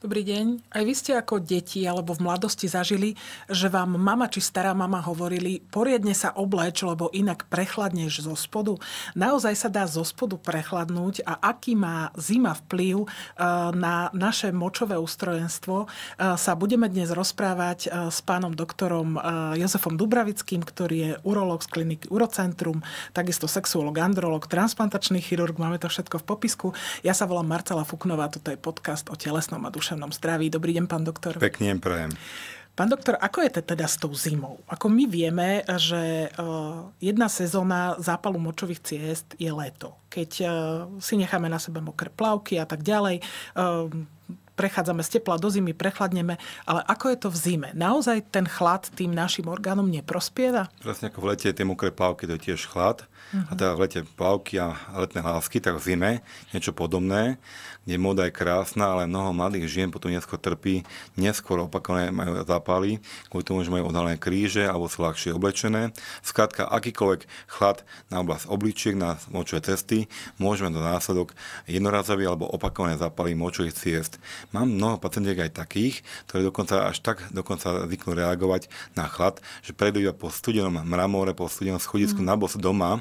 Dobrý deň. Aj vy ste ako deti alebo v mladosti zažili, že vám mama či stará mama hovorili, poriadne sa obléč, lebo inak prechladneš zo spodu. Naozaj sa dá zo spodu prechladnúť a aký má zima vplyv na naše močové ústrojenstvo, sa budeme dnes rozprávať s pánom doktorom Jozefom Dubravickým, ktorý je urológ z kliniky Urocentrum, takisto sexuológ, andrológ, transplantačný chirurg, máme to všetko v popisku. Ja sa volám Marcela Fuknová, toto je podcast o telesnom a duševnom zdraví. Dobrý deň, pán doktor. Pekne prajem. Pán doktor, ako je to teda s tou zimou? Ako my vieme, že jedna sezóna zápalu močových ciest je leto. Keď si necháme na sebe mokré plavky a tak ďalej, prechádzame z tepla do zimy, prechladneme, ale ako je to v zime? Naozaj ten chlad tým našim orgánom neprospieva? Presne ako v lete tie mokré plavky, to je tiež chlad. A teda v lete plavky a letné lásky, tak v zime niečo podobné, kde móda je krásna, ale mnoho mladých žien potom neskôr trpí, neskôr opakované majú zápaly, kvôli tomu, že majú odhalené kríže alebo sú ľahšie oblečené. Skrátka, akýkoľvek chlad na oblasť obličiek, na močové cesty, môžeme do následok jednorazový alebo opakované zápaly močových ciest. Mám mnoho pacientiek aj takých, ktorí dokonca zvyknú reagovať na chlad, že prejdú iba po studenom mramore, po studenom schodisku na bos doma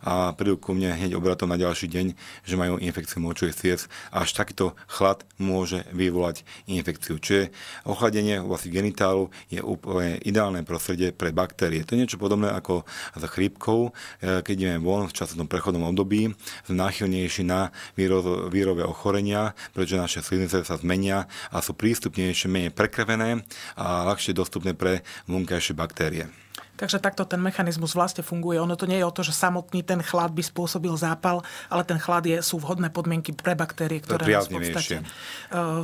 a prídu ku mne hneď obratom na ďalší deň, že majú infekciu močových ciest. Až takýto chlad môže vyvolať infekciu. Čiže ochladenie v oblasti genitálu je úplne ideálne prostredie pre baktérie. To je niečo podobné ako za chrípkou, keď ideme von v časovom prechodnom období, sme náchylnejší na vírové ochorenia, pretože naše sliznice sa zmenia a sú prístupnejšie, menej prekrvené a ľahšie dostupné pre vonkajšie baktérie. Takže takto ten mechanizmus vlastne funguje. Ono to nie je o to, že samotný ten chlad by spôsobil zápal, ale ten chlad sú vhodné podmienky pre baktérie, ktoré nás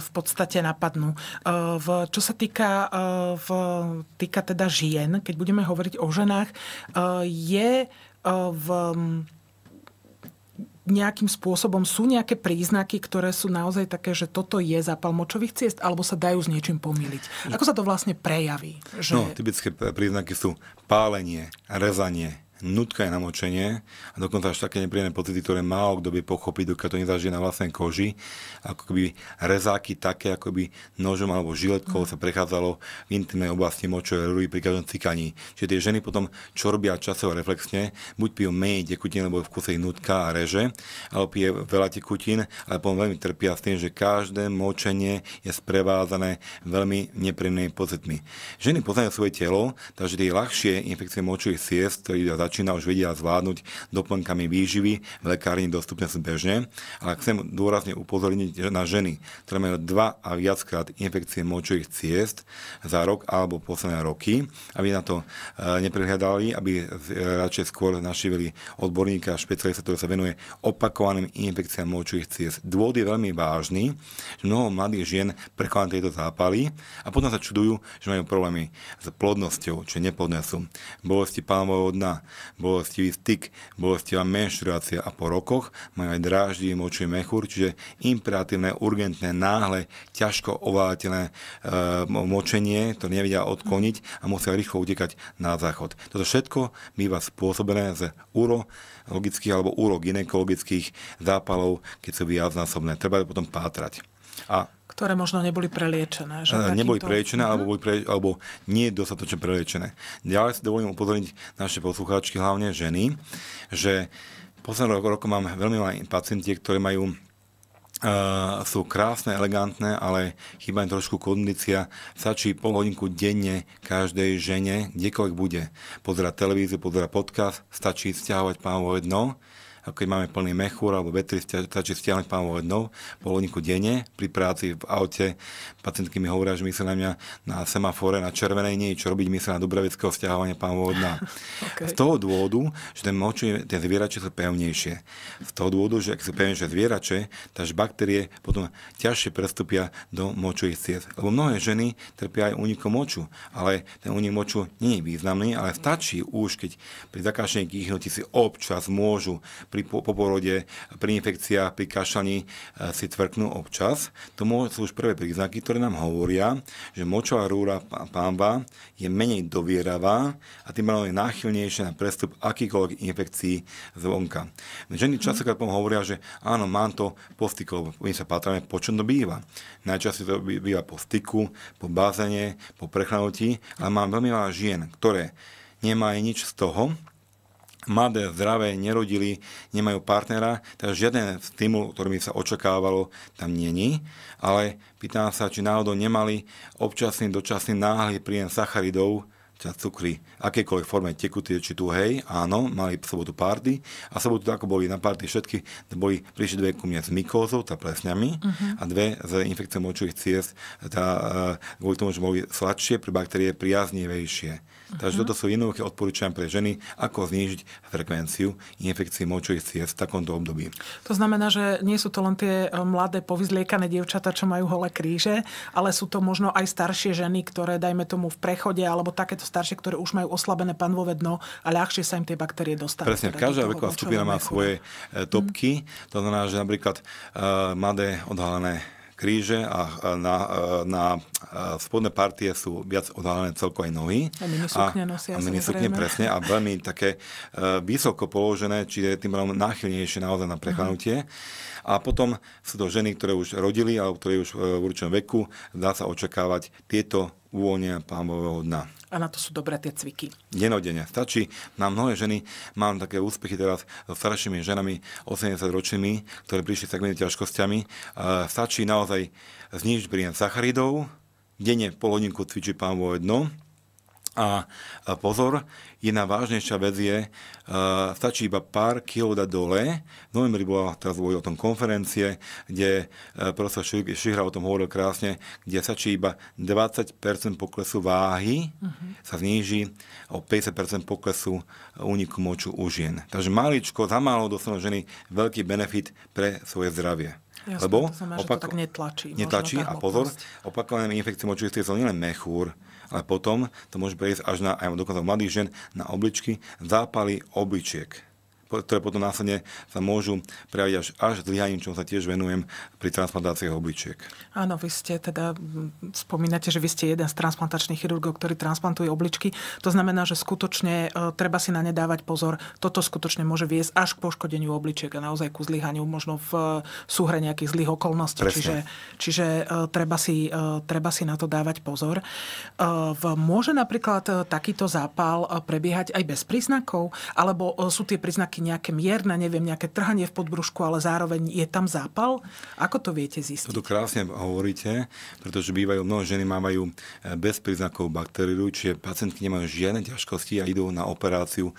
v podstate napadnú. Čo sa týka teda žien, keď budeme hovoriť o ženách, je v nejakým spôsobom sú nejaké príznaky, ktoré sú naozaj také, že toto je zápal močových ciest, alebo sa dajú s niečím pomýliť? Ako sa to vlastne prejaví? Typické príznaky sú pálenie, rezanie, nutkanie, namočenie a dokonca až také nepríjemné pocity, ktoré málo kto by pochopiť, dokiaľ to nezažije na vlastnej koži. Ako keby rezáky také, ako by nožom alebo žiletkou sa prechádzalo v intimnej oblasti močovej rúry pri každom cikaní. Čiže tie ženy potom, čo robia časovo reflexne, buď pijú menej tekutín, lebo v kuse ich nutka a reže, alebo pije veľa tekutín, ale potom veľmi trpia s tým, že každé močenie je sprevázané veľmi nepríjemnými pocitmi. Ženy poznajú svoje telo, takže tie ľahšie infekcie močových ciest, ktoré začína už vedia zvládnuť doplnkami výživy, v lekárni dostupné sú bežne, ale chcem dôrazne upozorniť na ženy, ktoré majú 2 a viackrát infekcie močových ciest za rok alebo posledné roky, aby na to neprihľadali, aby radšej skôr navštívili odborníka a špecialista, ktorý sa venuje opakovaným infekciám močových ciest. Dôvod je veľmi vážny, že mnoho mladých žien prekladá tieto zápaly a potom sa čudujú, že majú problémy s plodnosťou, čo neplodné sú. Bolesti pánového dna, bolestivý styk, bolestivá menštruácia a po rokoch majú aj dráždivý močový mechúr, čiže imperatívne, urgentné, náhle, ťažko ovládateľné močenie, ktoré nevedia odkloniť a musia rýchlo utekať na záchod. Toto všetko býva spôsobené z urologických alebo urogynekologických zápalov, keď sú viacnásobné. Treba potom pátrať. Ktoré možno neboli preliečené. Neboli preliečené, alebo nie dostatočne preliečené. Ďalej si dovolím upozorniť naše poslucháčky, hlavne ženy, že posledných rokov mám veľmi malé pacientiek, ktoré sú krásne, elegantné, ale chýba im trošku kondícia. Stačí pol hodinku denne každej žene, kdekoľvek bude. Pozerať televíziu, pozerať podcast, stačí stiahovať pánové dno. Keď máme plný mechúr alebo vetri, stačí stiahnuť pánové dno, pol hodinku denne. Pri práci v aute pacientky mi hovoria, že myslia na mňa na semafore, na červenej, nie čo robiť, myslia na Dubravického stiahovania pánového dna. Okay. Z toho dôvodu, že tie zvierače sú pevnejšie. Z toho dôvodu, že ak sú pevnejšie zvierače, takže baktérie potom ťažšie prestúpia do močových ciest. Lebo mnohé ženy trpia aj únikom moču, ale ten únik moču nie je významný, ale stačí už, keď pri zakážení kýchnutí si občas môžu po porode, pri infekciách, pri kašľaní si tvrknú občas. To sú už prvé príznaky, ktoré nám hovoria, že močová rúra pánva je menej dovieravá a tým pádom je náchylnejšia na prestup akýkoľvek infekcií zvonka. Ženy častokrát hovoria, že áno, mám to po styku, lebo my sa patríme, po čom to býva. Najčastejšie to býva po styku, po bazéne, po prechladnutí, ale mám veľmi veľa žien, ktoré nemajú nič z toho, mladé, zdravé, nerodili, nemajú partnera, takže žiaden stimul, ktorý by sa očakávalo, tam není. Ale pýtam sa, či náhodou nemali občasný, dočasný náhly príjem sacharidov, cukry, akékoľvek forme tekutie či tuhej, áno, mali v sobotu party a sobotu, ako boli na party všetky, prišli dve ku mne s mykózou, tá plesňami, a dve s infekciou močových ciest, kvôli tomu, že boli sladšie, pre baktérie priaznivejšie. Takže toto sú jednoduché odporúčania pre ženy, ako znížiť frekvenciu infekcií močových ciest v takomto období. To znamená, že nie sú to len tie mladé povyzliekané dievčatá, čo majú holé kríže, ale sú to možno aj staršie ženy, ktoré, dajme tomu, v prechode, alebo takéto staršie, ktoré už majú oslabené panvové dno a ľahšie sa im tie baktérie dostanú. Presne, každá veková skupina má svoje topky. To znamená, že napríklad mladé odhalené kríže a na spodné partie sú viac odhalené celko aj nohy. A minisukne nosia. A minisukne, presne. A veľmi také vysoko položené, čiže tým veľmi náchylnejšie naozaj na prechladnutie. A potom sú to ženy, ktoré už rodili, alebo ktoré už v určitom veku, dá sa očakávať tieto uvoľnenia pánvového dna. A na to sú dobré tie cviky. Denodenne. Stačí. Na mnohé ženy, mám také úspechy teraz so staršími ženami, 80-ročnými, ktoré prišli s takými ťažkosťami. Stačí naozaj znížiť príjem sacharidov, denne pol hodinku cvičiť pánvové dno. A pozor, jedna vážnejšia vec je, stačí iba pár kilo dať dole. V novembri bola teraz o tom konferencie, kde profesor Šihra o tom hovoril krásne, kde stačí iba 20% poklesu váhy, sa zníži o 50% poklesu úniku moču u žien. Takže maličko, za málo dostanú ženy veľký benefit pre svoje zdravie. Jasné, lebo to znamená, že to tak netlačí. Netlačí a pozor, opakované infekcie močových ciest sú nielen mechúr, ale potom to môže prejsť až na, aj dokonca mladých žien, na obličky, zápaly obličiek, ktoré potom následne sa môžu prejaviť až zlyhaním, čomu sa tiež venujem pri transplantáciách obličiek. Áno, vy ste teda, spomínate, že vy ste jeden z transplantačných chirurgov, ktorý transplantuje obličky. To znamená, že skutočne treba si na ne dávať pozor. Toto skutočne môže viesť až k poškodeniu obličiek a naozaj ku zlyhaniu, možno v súhre nejakých zlých okolností. Čiže treba si na to dávať pozor. Môže napríklad takýto zápal prebiehať aj bez príznakov? Alebo sú tie príznaky nejaké mierne, neviem, nejaké trhanie v podbrušku, ale zároveň je tam zápal? Ako to viete zistiť? Toto krásne hovoríte, pretože bývajú, mnoho ženy mávajú bez príznakov baktériu, čiže pacientky nemajú žiadne ťažkosti a idú na operáciu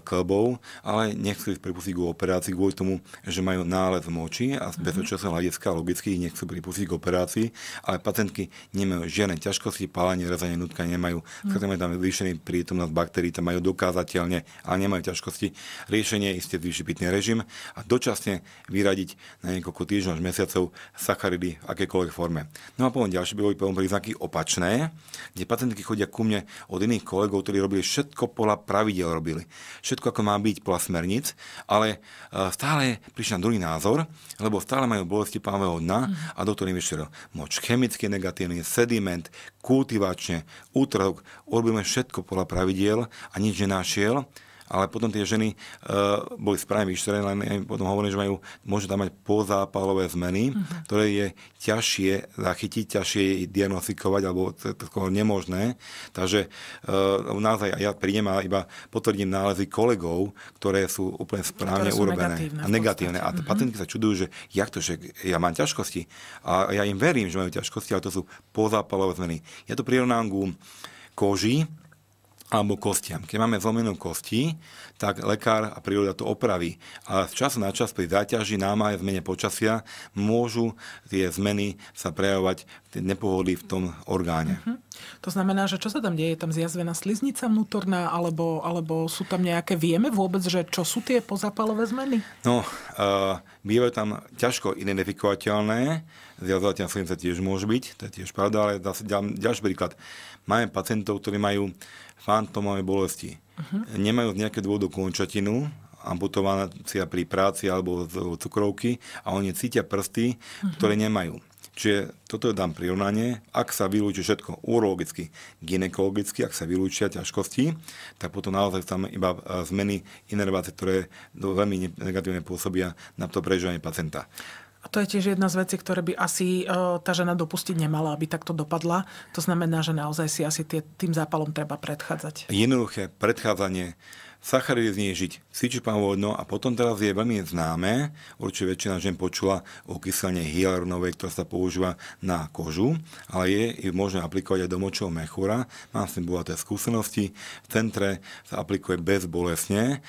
klbov, ale nechcú ich pripustiť k operácii kvôli tomu, že majú nález moči a z bezpečnostného hľadiska logicky ich nechcú pripustiť k operácii, ale pacientky nemajú žiadne ťažkosti, pálenie, rezanie nútka nemajú. Majú tam zvýšený prítomnosť baktérií, tam majú dokázateľne, ale nemajú ťažkosti. Riešenie je isté zvýšiť pitný režim a dočasne vyradiť na niekoľko týždňov až mesiacov sacharidy v akékoľvek forme. No a potom ďalšie boli príznaky opačné, kde pacientky chodia ku mne od iných kolegov, ktorí robili všetko podľa pravidiel robili. Všetko ako má byť podľa smerníc, ale stále prišiel na druhý názor, lebo stále majú bolesti pánvového dna a doktor im vyšiel moč chemicky negatívny, sediment, kultivačne, útrhok, urobíme všetko podľa pravidiel a nič nenašiel. Ale potom tie ženy boli správne vyšetrené, len potom hovorím, že môžu tam mať pozápalové zmeny, ktoré je ťažšie zachytiť, ťažšie diagnostikovať, alebo to nemožné. Takže naozaj ja prídem a iba potvrdím nálezy kolegov, ktoré sú úplne správne urobené. Negatívne. A pacientky sa čudujú, že jak to, že ja mám ťažkosti. A ja im verím, že majú ťažkosti, ale to sú pozápalové zmeny. Ja to prirovnám ku koži alebo kostiam. Keď máme zlomenú kosti, tak lekár a príroda to opraví. A z času na čas pri záťaži, námahe, zmene počasia môžu tie zmeny sa prejavovať nepohody v tom orgáne. To znamená, že čo sa tam deje? Je tam zjazvená sliznica vnútorná, alebo sú tam nejaké, vieme vôbec, že čo sú tie pozápalové zmeny? No, bývajú tam ťažko identifikovateľné, zjazovateľná sliznica tiež môže byť, to je tiež pravda, ale ďalší príklad. Máme pacientov, ktorí majú fantómové bolesti. Nemajú z nejaké dôvodu končatinu, amputácia pri práci alebo cukrovky a oni cítia prsty, ktoré nemajú. Čiže toto je dám prirovnanie. Ak sa vylúči všetko urologicky, gynekologicky, ak sa vylúčia ťažkosti, tak potom naozaj tam iba zmeny inervácie, ktoré veľmi negatívne pôsobia na to prežívanie pacienta. A to je tiež jedna z vecí, ktoré by asi tá žena dopustiť nemala, aby takto dopadla. To znamená, že naozaj si asi tým zápalom treba predchádzať. Jednoduché predchádzanie, sacharidy znížiť, cvičiť pánvodno a potom teraz je veľmi známe, určite väčšina žien počula o kyseline hyaluronovej, ktorá sa používa na kožu, ale je možné aplikovať aj do močového mechúra. Mám s tým bohaté skúsenosti. V centre sa aplikuje bezbolestne.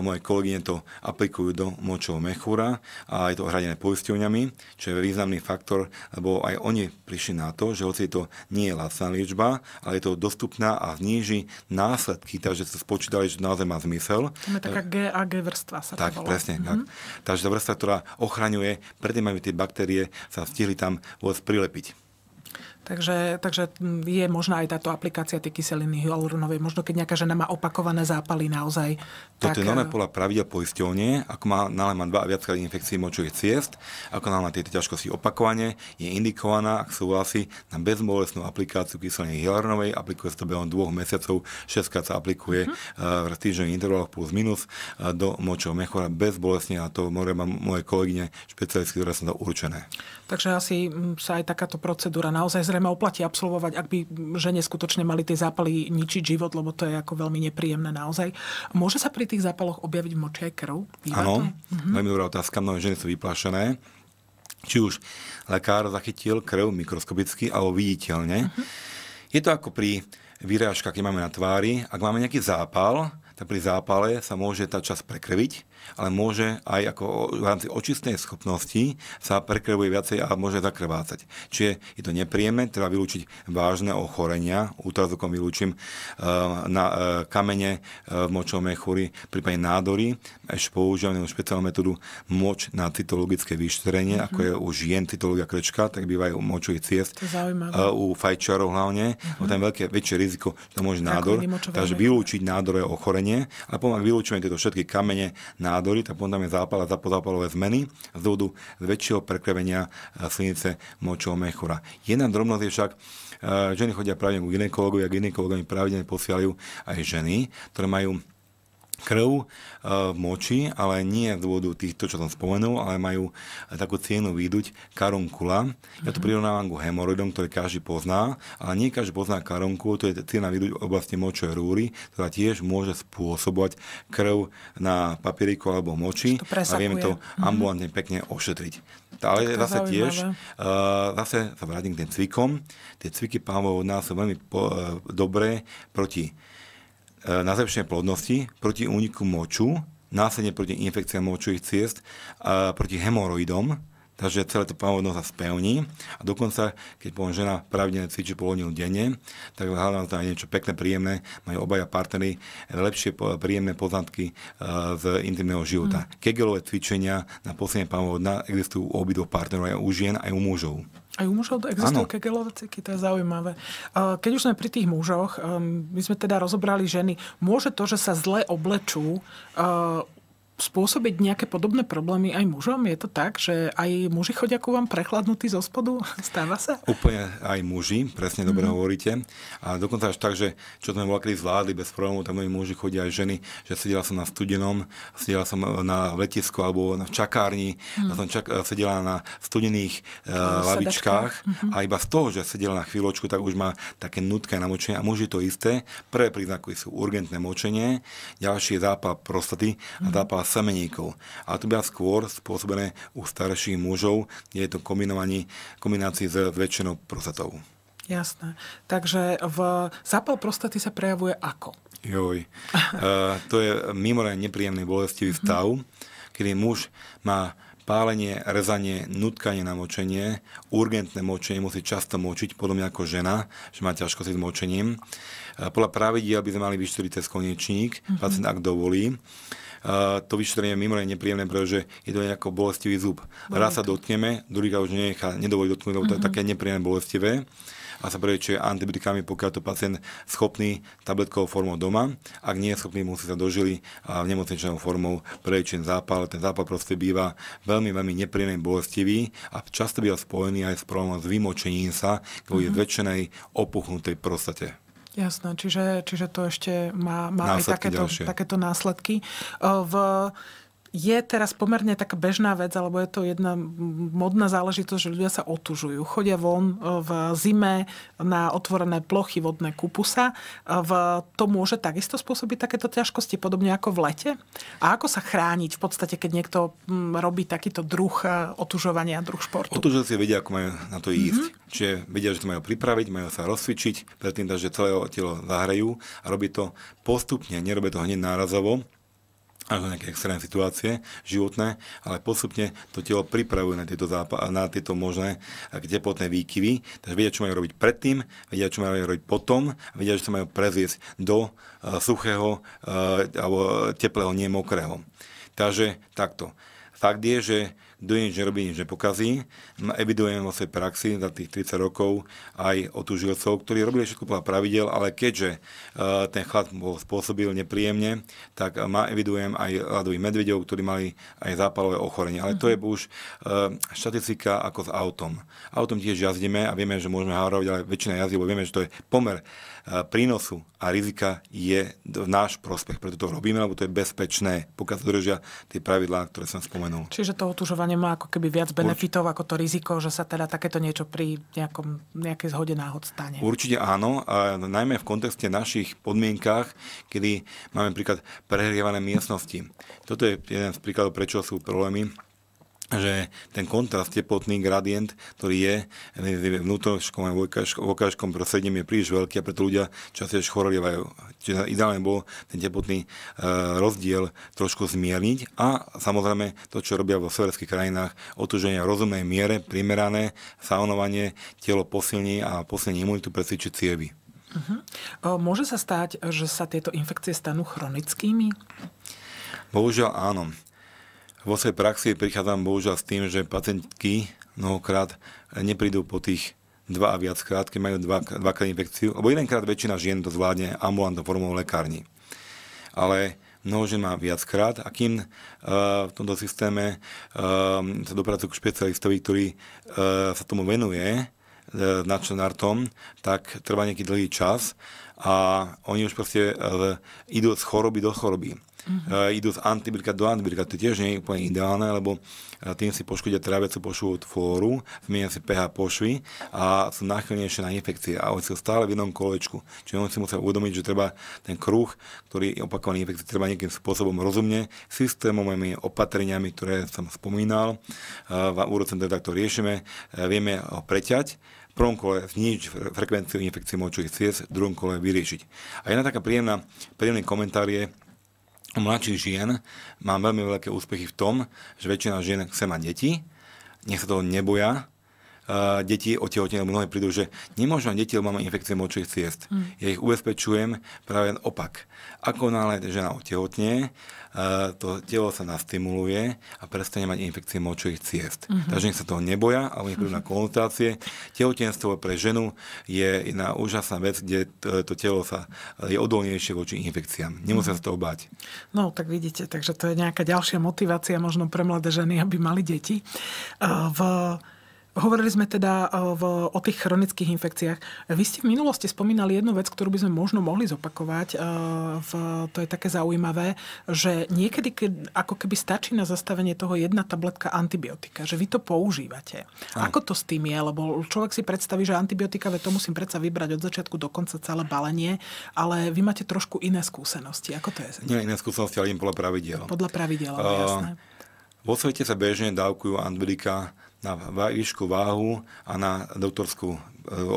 Moje kolegyne to aplikujú do močového mechúra a je to hradené poisťovňami, čo je významný faktor, lebo aj oni prišli na to, že hoci to nie je lacná liečba, ale je to dostupná a zníži následky, takže sa spočítali, že naozaj má zmysel. To je taká GAG vrstva sa to volá. Tak, presne. Tak. Takže tá vrstva, ktorá ochraňuje, predtým aby tie baktérie sa stihli tam vôbec prilepiť. Takže je možná aj táto aplikácia tej kyseliny hyaluronovej. Možno keď nejaká žena má opakované zápaly naozaj. Toto je normálne podľa pravidel poisťovne, ako má 2 a viackrát infekcií močových ciest, ako má tieto ťažkosti opakovane, je indikovaná, ak súhlasí, na bezbolestnú aplikáciu kyseliny hyaluronovej. Aplikuje sa to behom 2 mesiacov, 6-krát sa aplikuje v týždňových intervaloch plus minus do močového mechúra bezbolestne a to moje kolegyne špecialistky, ktoré sú to určené. Takže asi sa aj takáto procedúra naozaj zrejme oplatí absolvovať, ak by žene skutočne mali tie zápaly ničiť život, lebo to je ako veľmi nepríjemné naozaj. Môže sa pri tých zápaloch objaviť v moči aj krv? Áno, veľmi dobrá otázka. Mnohé ženy sú vyplašené. Či už lekár zachytil krv mikroskopicky alebo viditeľne. Je to ako pri výrážkach, keď máme na tvári. Ak máme nejaký zápal, tak pri zápale sa môže tá časť prekrviť, ale môže aj ako v rámci očistnej schopnosti sa prekrvuje viacej a môže zakrvácať. Čiže je to nepríjemné, treba vylúčiť vážne ochorenia, ultrazvukom vylúčim kamene v močovom mechúri, prípadne nádory. Ešte používame špeciálnu metódu moč na cytologické vyšetrenie, ako je u žien cytológia krčka, tak bývajú močových ciest. U fajčiarov hlavne, tam je väčšie riziko, že to môže nádor, takže vylúčiť nádorové ochorenie, ale potom ak vylúčime tieto všetky kamene, nádory, tak potom tam je zápal a zapozápalové zmeny z dôvodu väčšieho prekrvenia slinice močového mechúra. Jedna drobnosť je však, ženy chodia pravidelne ku gynekologovi a gynekologami pravidelne posielajú aj ženy, ktoré majú krv v moči, ale nie z dôvodu týchto, čo som spomenul, ale majú takú ciennu výduť karunkula. Ja to prirovnávam ku hemoroidom, ktoré každý pozná, ale nie každý pozná karunkulu, to je cienna výduť v oblasti močovej rúry, ktorá tiež môže spôsobovať krv na papieriku alebo moči a vieme to ambulantne pekne ošetriť. Ale zase tiež, zase sa vrátim k tým cvikom. Tie cviky pánvov od nás sú veľmi dobré proti na zlepšenie plodnosti, proti úniku moču, následne proti infekciám močových ciest, proti hemoroidom, takže celé to pánvodno sa spevní a dokonca, keď poviem žena pravidelne cvičí pol hodinu denne, tak hľadám to aj niečo pekné, príjemné, majú obaja partnery lepšie príjemné poznatky z intimného života. Kegelové cvičenia na posilnenie pánvodna existujú u obidvoch partnerov, aj u žien, aj u mužov. Aj u mužov existujú kegelové cviky, to je zaujímavé. Keď už sme pri tých mužoch, my sme teda rozobrali ženy, môže to, že sa zle oblečú, spôsobiť nejaké podobné problémy aj mužom? Je to tak, že aj muži chodia ku vám prechladnutí zo spodu? Stáva sa? Úplne aj muži, presne dobre hovoríte. A dokonca až tak, že čo sme voľakedy zvládli bez problémov, tak mnohí muži chodia aj ženy, že sedela som na studenom, sedela som na letisku alebo v čakárni, som sedela na studených lavičkách a iba z toho, že sedela na chvíľočku, tak už má také nutké namočenie a muži to isté. Prvé príznaky sú urgentné močenie, ďalší je zápal prostaty a zápal semeníkov. Ale to bude skôr spôsobené u starších mužov, kde je to kombinácii s väčšinou prostatou. Jasné. Takže zápal prostaty sa prejavuje ako? To je mimoriadne nepríjemný bolestivý stav, kedy muž má pálenie, rezanie, nutkanie na močenie, urgentné močenie, musí často močiť, podobne ako žena, že má ťažkosti s močením. Podľa pravidiel by sme mali vyšetriť cez koniečník, pacient ak dovolí. to vyšetrenie je mimoriadne nepríjemné, pretože je to nejako bolestivý zub. Raz sa dotkneme, druhýkrát už nedovolí dotknúť, lebo to je také nepríjemné bolestivé a sa preliečuje antibiotikami, pokiaľ to pacient schopný tabletkovou formou doma. Ak nie je schopný, musí sa dožili a v nemocničnou formou preliečiť zápal. Ten zápal proste býva veľmi, veľmi nepríjemný, bolestivý a často býva spojený aj s problémom s vymočením sa kvôli zväčšenej opuchnutej prostate. Jasné, čiže to ešte má aj takéto následky. Je teraz pomerne taká bežná vec, alebo je to jedna modná záležitosť, že ľudia sa otužujú. Chodia von v zime na otvorené plochy, vodné kúpu sa. To môže takisto spôsobiť takéto ťažkosti, podobne ako v lete? A ako sa chrániť v podstate, keď niekto robí takýto druh otužovania, druh športu? Otužovci vedia, ako majú na to ísť. Čiže vedia, že to majú pripraviť, majú sa rozcvičiť, predtým, že celé telo zahrajú a robí to postupne, nerobí to hneď nárazovo, až na nejaké extrémne situácie životné, ale postupne to telo pripravuje na tieto možné teplotné výkyvy. Takže vedia, čo majú robiť predtým, vedia, čo majú robiť potom, vedia, že sa majú prezviesť do suchého alebo teplého, nie mokrého. Takže takto. Fakt je, že kto nič nerobí, nič nepokazí. Evidujem vo svojej praxi za tých 30 rokov aj otužilcov, ktorí robili všetko podľa pravidel, ale keďže ten chlad bol spôsobil nepríjemne, tak evidujem aj ľadových medveďov, ktorí mali aj zápalové ochorenie. Ale to je už štatistika ako s autom. Autom tiež jazdíme a vieme, že môžeme hárovať, ale väčšina jazdí, lebo vieme, že to je pomer prínosu a rizika je v náš prospech. Preto to robíme, lebo to je bezpečné, pokiaľ sa dodržia tie pravidlá, ktoré som spomenul. Čiže to otužovanie má ako keby viac benefitov ako to riziko, že sa teda takéto niečo pri nejakej zhode náhod stane. Určite áno, a najmä v kontexte našich podmienkách, kedy máme napríklad prehrievané miestnosti. Toto je jeden z príkladov, prečo sú problémy, že ten kontrast, teplotný gradient, ktorý je vnútroškom a vonkajškom prostredím, je príliš veľký a preto ľudia častejšie chorelievajú. Čiže ideálne bolo ten teplotný rozdiel trošku zmierniť a samozrejme to, čo robia vo severských krajinách, otuženie v rozumnej miere, primerané, saunovanie, telo posilní a posilní imunitu, presvičiť cievy. Môže sa stať, že sa tieto infekcie stanú chronickými? Bohužiaľ áno. Vo svojej praxi prichádzam bohužiaľ s tým, že pacientky mnohokrát neprídu po tých 2 a viackrát, keď majú dvakrát infekciu, lebo jedenkrát väčšina žien to zvládne ambulantnou formou lekárni. Ale mnoho žien má viackrát a kým v tomto systéme sa dopracujú k špecialistovi, ktorý sa tomu venuje nadštandardom, tak trvá nejaký dlhý čas a oni už proste idú z choroby do choroby. Idú z antibiotika do antibiotika. To tiež nie je úplne ideálne, lebo tým si poškodia tráviacu pošvu flóru, zmenia si pH pošvy a sú náchylnejšie na infekcie a oni sú stále v jednom kolečku. Čiže oni si musia uvedomiť, že treba ten kruh, ktorý je opakovaný infekcií, treba nejakým spôsobom rozumne, systémovými opatreniami, ktoré som spomínal. V Urocentre takto riešime, vieme ho preťať. V prvom kole znížiť frekvenciu infekcií močových ciest, v druhom kole vyriešiť. A jedna taká príjemný komentár je, u mladších žien mám veľmi veľké úspechy v tom, že väčšina žien chce mať deti, nech sa toho neboja. Deti otehotnené, mnohé prídu, že nemôžu mať deti, lebo máme infekcie močových ciest. Ja ich ubezpečujem práve opak. Ako náhle žena otehotne, to telo sa nastimuluje a prestane mať infekcie močových ciest. Takže nech sa toho neboja, ale nech prídu na konzultácie. Tehotenstvo pre ženu je jedna úžasná vec, kde to telo je odolnejšie voči infekciám. Nemusia sa toho báť. No, tak vidíte, takže to je nejaká ďalšia motivácia možno pre mladé ženy, aby mali deti. Hovorili sme teda o tých chronických infekciách. Vy ste v minulosti spomínali jednu vec, ktorú by sme možno mohli zopakovať. To je také zaujímavé, že niekedy, ako keby stačí na zastavenie toho jedna tabletka antibiotika, že vy to používate. Ako to s tým je? Lebo človek si predstaví, že antibiotika, to musím predsa vybrať od začiatku do konca celé balenie, ale vy máte trošku iné skúsenosti. Ako to je? Nie iné skúsenosti, ale podľa pravidiel. Podľa pravidiel, jasné. Vo svete sa bežne dávkujú antibiotika na výšku, váhu a na doktorskú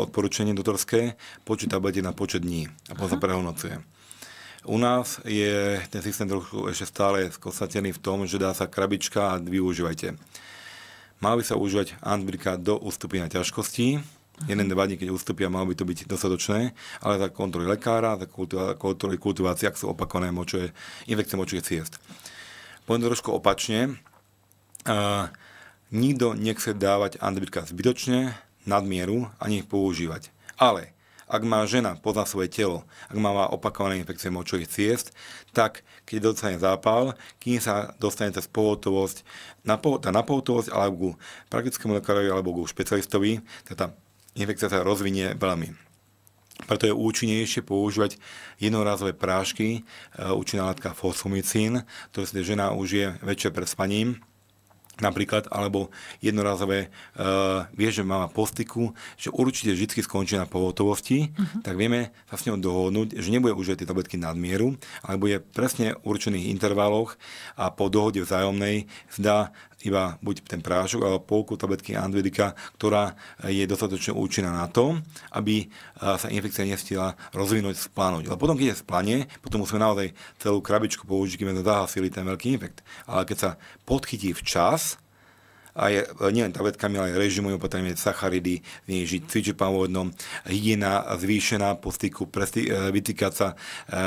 odporúčanie doktorské počet tabletiek na počet dní a potom sa prehodnocuje. U nás je ten systém trochu ešte stále skosnatený v tom, že dá sa krabička a využívajte. Mal by sa užívať antibiotika do ustúpenia ťažkostí. 1-2 dní, keď ustúpia, malo by to byť dostatočné, ale za kontroly lekára, za kontroly kultivácie, ak sú opakované infekcie močových ciest. poviem trošku opačne. Nikto nechce dávať antibiotika zbytočne, nadmieru, ani ich používať. Ale ak má žena pozná svoje telo, ak má opakované infekcie močových ciest, tak keď dostane zápal, kým sa dostane cez pohotovosť, na pohotovosť alebo ku praktickému lekárovi alebo ku špecialistovi, tá infekcia sa rozvinie veľmi. Preto je účinnejšie používať jednorázové prášky, účinná látka fosfomycín, ktoré si žena užije večer pred spaním, napríklad, alebo jednorázové, vie, že má postyku, že určite vždy skončí na pohotovosti, tak vieme sa s ňou dohodnúť, že nebude užívať tie tabletky nadmieru, ale bude presne v určených intervaloch a po dohode vzájomnej zdá iba buď ten prášok alebo polku tabletky antibiotika, ktorá je dostatočne účinná na to, aby sa infekcia nestihla rozvinúť, splánuť. Ale potom, keď je splanie, potom musíme naozaj celú krabičku použiť, keď sme zahasili ten veľký infekt. Ale keď sa podchytí včas, a je nielen tabletkami, ale aj režimu, opatrenie sacharidy, znížiť cvičepavodnom, hygiena zvýšená po styku, vytýkať sa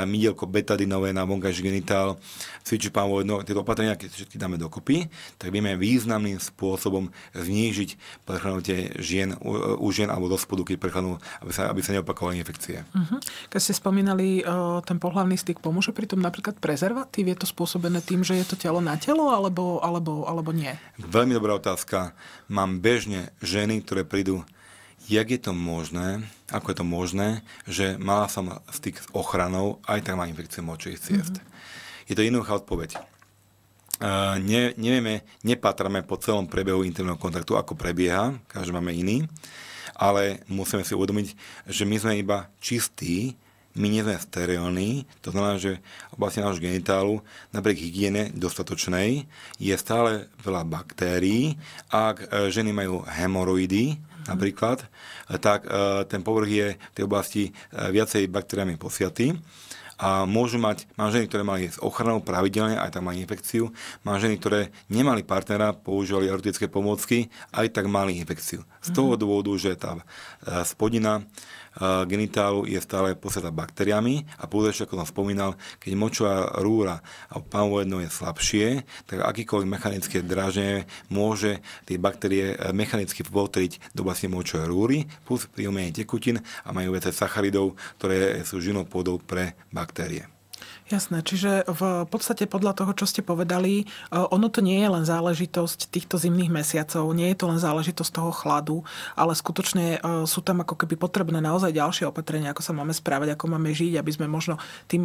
mydielko betadinové na vonkajší genitál, cvičepavodno, tieto opatrenia, keď všetky dáme dokopy, tak vieme významným spôsobom znížiť prechladnutie žien u žien alebo do spodu, keď prechladnú, aby sa neopakovali infekcie. Keď ste spomínali ten pohlavný styk, pomôže pri tom napríklad prezervatív? Je to spôsobené tým, že je to telo na telo, alebo nie? Veľmi dobrá otázka. Mám bežne ženy, ktoré prídu, jak je to možné, ako je to možné, že mala som styk s ochranou, aj tak má infekciu močových ciest. Je to jednoduchá odpoveď. Nevieme, nepátrame po celom priebehu intimného kontaktu, ako prebieha, každý máme iný, ale musíme si uvedomiť, že my sme iba čistí, my nie sme sterilní, to znamená, že v oblasti nášho genitálu napriek hygiene dostatočnej je stále veľa baktérií. Ak ženy majú hemoroidy napríklad, tak ten povrch je v tej oblasti viacej baktériami posiatý. A mám ženy, ktoré mali s ochranou pravidelne, aj tak mali infekciu. Mám ženy, ktoré nemali partnera, používali erotické pomôcky, aj tak mali infekciu. Z toho dôvodu, že tá spodina genitálu je stále posiatá baktériami a pouze, ako som spomínal, keď močová rúra a pánovojedno je slabšie, tak akýkoľvek mechanické dráždenie môže tie baktérie mechanicky votriť do oblasti močovej rúry, plus pri umení tekutín a majú viacej sacharidov, ktoré sú živnou pôdou pre baktérie. Jasné, čiže v podstate podľa toho, čo ste povedali, ono to nie je len záležitosť týchto zimných mesiacov, nie je to len záležitosť toho chladu, ale skutočne sú tam ako keby potrebné naozaj ďalšie opatrenia, ako sa máme správať, ako máme žiť, aby sme možno tým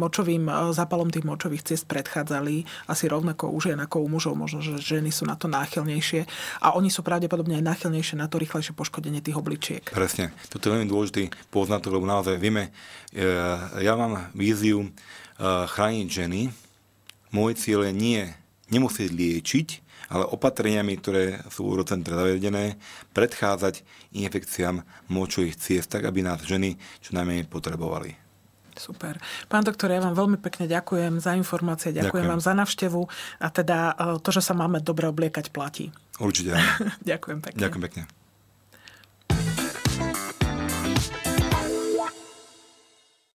zápalom tých močových ciest predchádzali asi rovnako u žien ako u mužov, možno, že ženy sú na to náchylnejšie a oni sú pravdepodobne aj náchylnejšie na to rýchlejšie poškodenie tých obličiek. Presne, toto je veľmi dôležitý poznatok, lebo naozaj vieme, ja mám víziu chrániť ženy. Môj cieľ je nemusieť liečiť, ale opatreniami, ktoré sú v Urocentre zavedené, predchádzať infekciám močových ciest, tak aby nás ženy čo najmenej potrebovali. Super. Pán doktor, ja vám veľmi pekne ďakujem za informácie, ďakujem vám za návštevu a teda to, že sa máme dobre obliekať, platí. Určite áno. Ďakujem pekne. Ďakujem pekne.